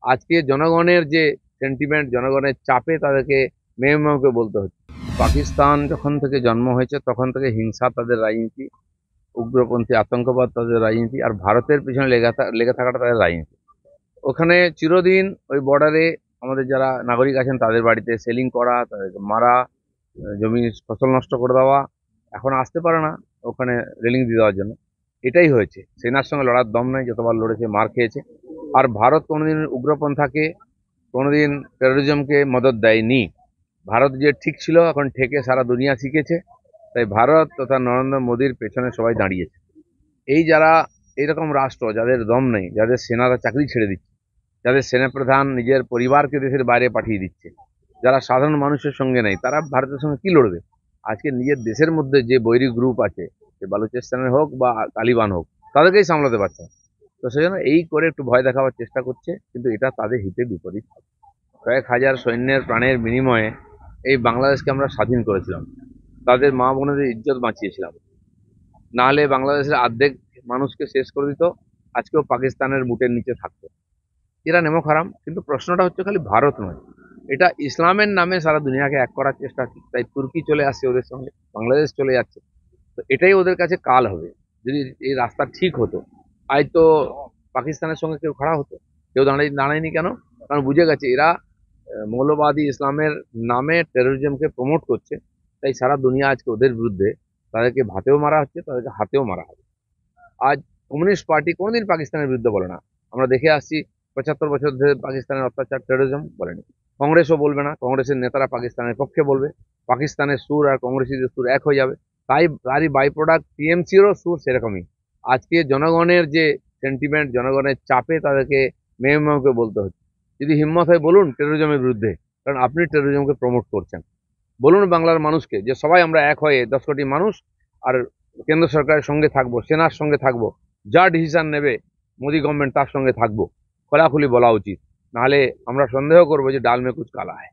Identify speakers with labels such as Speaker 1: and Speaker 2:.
Speaker 1: আজকে জনগণের যে সেন্টিমেন্ট, জনগণের চাপে তাদেরকে মেয়ে বলতে হচ্ছে। পাকিস্তান যখন থেকে জন্ম হয়েছে তখন থেকে হিংসা তাদের রাজনীতি, উগ্রপন্থী আতঙ্কবাদ তাদের রাজনীতি, আর ভারতের পিছনে লেগে থাকাটা তাদের রাজনীতি। ওখানে চিরদিন ওই বর্ডারে আমাদের যারা নাগরিক আছেন তাদের বাড়িতে সেলিং করা, তাদেরকে মারা, জমি ফসল নষ্ট করে দেওয়া। এখন আসতে পারে না ওখানে রেলিং দিয়ে দেওয়ার জন্য। এটাই হয়েছে। সেনার সঙ্গে লড়ার দম নাই, যতবার লড়েছে মার খেয়েছে। আর ভারত কোনোদিন উগ্রপন্থাকে, কোনোদিন টেরোরিজমকে মদত দেয়নি। ভারত যে ঠিক ছিল এখন ঠেকে সারা দুনিয়া শিখেছে। তাই ভারত তথা নরেন্দ্র মোদীর পেছনে সবাই দাঁড়িয়েছে। এই যারা এইরকম রাষ্ট্র যাদের দম নেই, যাদের সেনারা চাকরি ছেড়ে দিচ্ছে, যাদের সেনাপ্রধান নিজের পরিবারকে দেশের বাইরে পাঠিয়ে দিচ্ছে, যারা সাধারণ মানুষের সঙ্গে নেই, তারা ভারতের সঙ্গে কি লড়বে? আজকে নিজের দেশের মধ্যে যে বৈরী গ্রুপ আছে, সে বালুচিস্তানের হোক বা তালিবান হোক, তাদেরকেই সামলাতে পারছে না। তো সেজন্য এই করে একটু ভয় দেখাবার চেষ্টা করছে, কিন্তু এটা তাদের হিতে বিপরীত। কয়েক হাজার সৈন্যের প্রাণের বিনিময়ে এই বাংলাদেশকে আমরা স্বাধীন করেছিলাম, তাদের মা বোনেদের ইজ্জত বাঁচিয়েছিলাম। নাহলে বাংলাদেশের অর্ধেক মানুষকে শেষ করে দিত, আজকেও পাকিস্তানের বুটের নিচে থাকতো। এরা নেমো খারাম। কিন্তু প্রশ্নটা হচ্ছে খালি ভারত নয়, এটা ইসলামের নামে সারা দুনিয়াকে এক করার চেষ্টা। তাই তুর্কি চলে আসছে ওদের সঙ্গে, বাংলাদেশ চলে যাচ্ছে। তো এটাই ওদের কাছে কাল হবে। যদি এই রাস্তা ঠিক হতো, আজ তো পাকিস্তানের সঙ্গে কেউ খাড়া হতো। কেউ দাঁড়ায়নি কেন? কারণ বুঝে গেছে এরা মৌলবাদী ইসলামের নামে টেরোরিজমকে প্রমোট করছে। তাই সারা দুনিয়া আজকে ওদের বিরুদ্ধে। তাদেরকে ভাতেও মারা হচ্ছে, তাদেরকে হাতেও মারা হবে। আজ কমিউনিস্ট পার্টি কোনোদিন পাকিস্তানের বিরুদ্ধে বলে না। আমরা দেখে আসছি 75 বছর ধরে পাকিস্তানের অত্যাচার, টেরোরিজম বলেনি। কংগ্রেসও বলবে না। কংগ্রেসের নেতারা পাকিস্তানের পক্ষে বলবে। পাকিস্তানের সুর আর কংগ্রেসীদের সুর এক হয়ে যাবে। তারই বাই প্রোডাক্ট টিএমসিরও সুর সেরকমই। আজকে জনগণের যে সেন্টিমেন্ট, জনগণের চাপে তাদেরকে মেয়ে বলতে হচ্ছে। যদি হিম্মত হয় বলুন টেরোরিজমের বিরুদ্ধে, কারণ আপনি টেরোরিজমকে প্রমোট করছেন। বলুন বাংলার মানুষকে যে সবাই আমরা এক হয়ে 10 কোটি মানুষ, আর কেন্দ্র সরকারের সঙ্গে থাকবো, সেনার সঙ্গে থাকবো, যা ডিসিশন নেবে মোদী গভর্নমেন্ট তার সঙ্গে থাকবো। খোলাখুলি বলা উচিত। নাহলে আমরা সন্দেহ করবো যে ডাল মে কুচ কালা है।